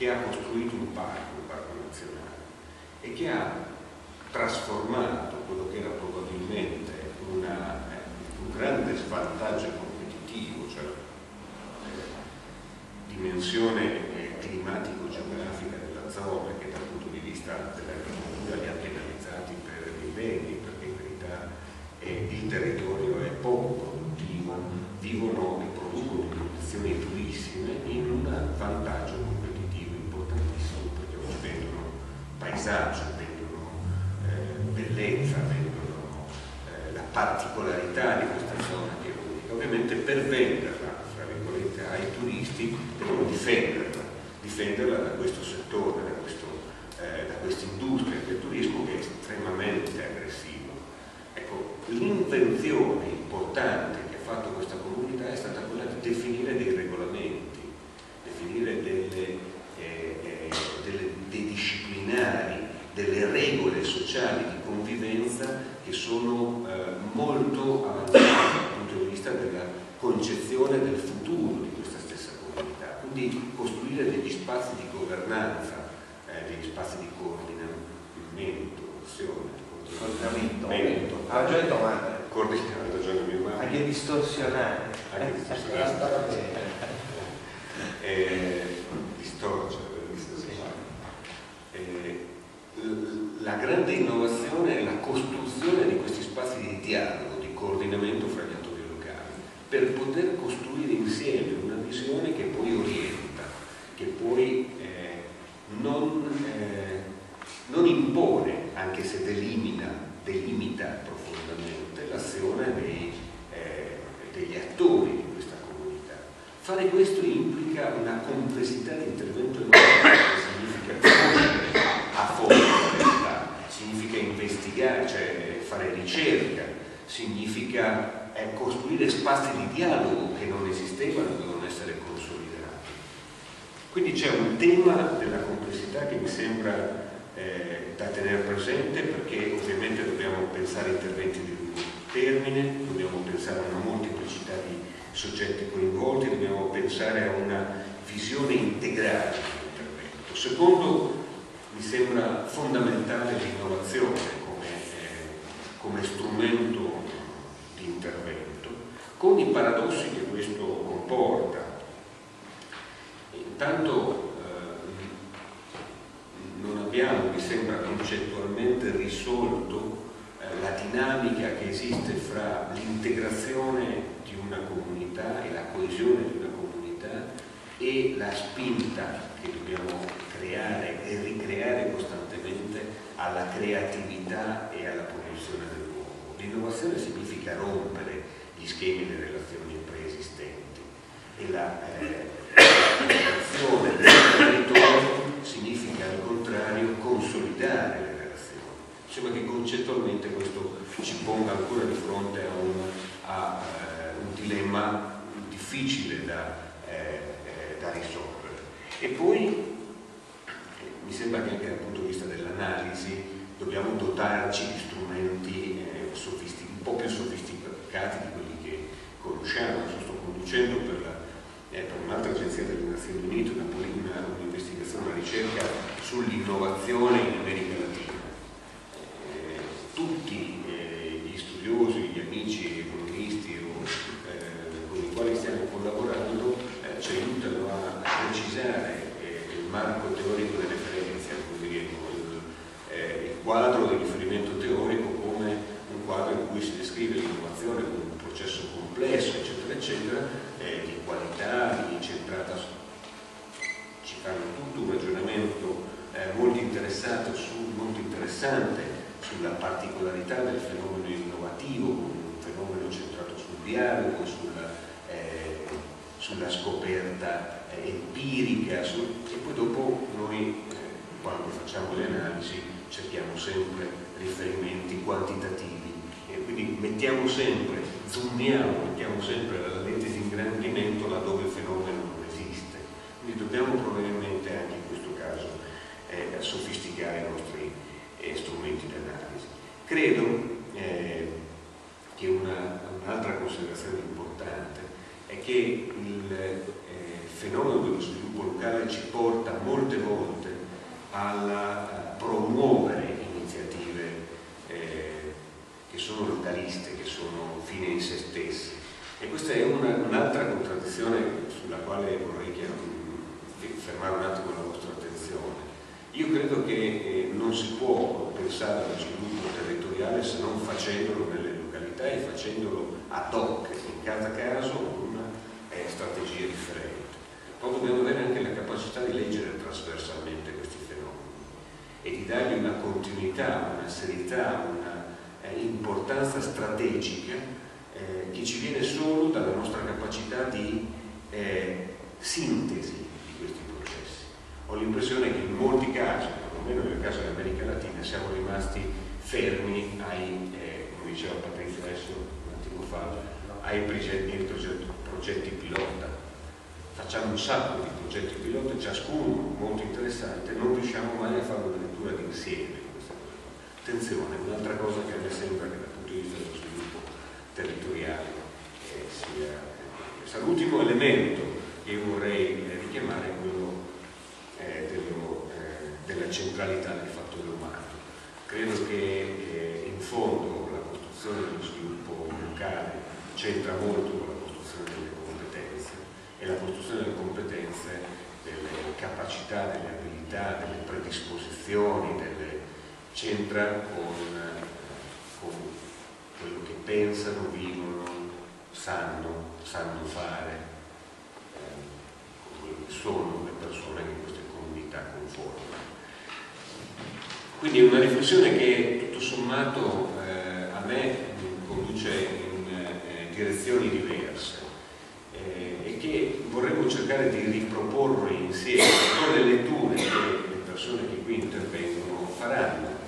che ha costruito un parco nazionale, e che ha trasformato quello che era probabilmente un grande svantaggio competitivo, cioè dimensione climatico-geografica della zona, che dal punto di vista dell'agricoltura li ha penalizzati per i beni, perché in verità il territorio è poco produttivo, vivono e producono condizioni durissime in un vantaggio competitivo importantissimo, perché oggi vendono paesaggio, vendono bellezza, vendono la particolarità di questa zona che è unica. Ovviamente per venderla, fra virgolette, ai turisti devono difenderla da questo settore, da questa industria del turismo che è estremamente aggressivo. Ecco, l'invenzione importante che ha fatto questa comunità è stata quella di definire dei regolamenti, definire dei disciplinari, delle regole sociali di convivenza che sono molto avanzate dal punto di vista della concezione del futuro di questa stessa comunità. Quindi costruire degli spazi di governanza, degli spazi di coordinamento, coordinamento, anche distorsionare, la grande innovazione è la costruzione di questi spazi di dialogo, di coordinamento fra gli attori locali, per poter costruire insieme una visione che poi orienta, che poi non impone, anche se delimita profondamente l'azione degli attori di questa comunità. Fare questo implica una complessità di intervento enorme, che significa conoscere a fondo la realtà, significa investigare, cioè fare ricerca, significa costruire spazi di dialogo che non esistevano e devono essere consolidati. Quindi c'è un tema della complessità che mi sembra da tenere presente, perché ovviamente dobbiamo pensare a interventi di lungo termine, dobbiamo pensare a una molteplicità di soggetti coinvolti, dobbiamo pensare a una visione integrale dell'intervento. Secondo, mi sembra fondamentale l'innovazione come strumento di intervento, con i paradossi che questo comporta. Intanto non abbiamo, mi sembra, concettualmente risolto la dinamica che esiste fra l'integrazione di una comunità e la coesione di una comunità e la spinta che dobbiamo creare e ricreare costantemente alla creatività e alla produzione del nuovo. L'innovazione significa rompere gli schemi delle relazioni preesistenti e la creazione del territorio significa al contrario consolidare le relazioni. Sembra che concettualmente questo ci ponga ancora di fronte a un dilemma difficile da risolvere. E poi mi sembra che anche dal punto di vista dell'analisi dobbiamo dotarci di strumenti un po' più sofisticati di quelli che conosciamo. Sto conducendo per un'altra agenzia delle Nazioni Unite un'investigazione, una ricerca sull'innovazione in America Latina. Tutti gli studiosi, gli amici economisti con i quali stiamo collaborando ci aiutano a precisare il marco teorico di referenza, il quadro di riferimento teorico come un quadro in cui si descrive l'innovazione come un processo complesso, eccetera, eccetera, di qualità, di centrata. Ci fanno tutto un ragionamento molto interessante sulla particolarità del fenomeno innovativo, un fenomeno centrato sul dialogo, sulla scoperta empirica, e poi dopo noi quando facciamo le analisi cerchiamo sempre riferimenti quantitativi e quindi mettiamo sempre la lente di ingrandimento laddove il fenomeno non esiste. Quindi dobbiamo probabilmente anche in questo caso sofisticare i nostri strumenti di analisi. Credo che un'altra considerazione importante è che il fenomeno dello sviluppo locale ci porta molte a promuovere iniziative che sono localiste, che sono fine in se stesse. E questa è un'altra contraddizione sulla quale vorrei fermare un attimo la vostra attenzione. Io credo che non si può pensare allo sviluppo territoriale se non facendolo nelle località e facendolo ad hoc, in cada caso con strategie differenti. Poi dobbiamo avere anche la capacità di leggere trasversalmente questi fenomeni e di dargli una continuità, una serietà, una importanza strategica che ci viene solo dalla nostra capacità di sintesi di questi processi. Ho l'impressione che in molti casi, perlomeno nel caso dell'America Latina, siamo rimasti fermi ai, come diceva Patrizia adesso un attimo fa, ai progetti pilota. Facciamo un sacco di progetti pilota, ciascuno molto interessante, non riusciamo mai a fare una lettura d'insieme di questa cosa. Attenzione, un'altra cosa che a me sembra che dal punto di vista dello sviluppo territoriale sia questo. L'ultimo elemento che io vorrei richiamare è quello della centralità del fattore umano. Credo che in fondo la costruzione dello sviluppo locale c'entra molto con la costruzione delle competenze, e la costruzione delle competenze, delle capacità, delle abilità, delle predisposizioni, c'entra con quello che pensano, vivono, sanno fare, con quello che sono le persone che queste comunità conformano. Quindi è una riflessione che tutto sommato a me conduce in direzioni diverse e che vorremmo cercare di riproporre insieme con le letture che le persone che qui intervengono faranno.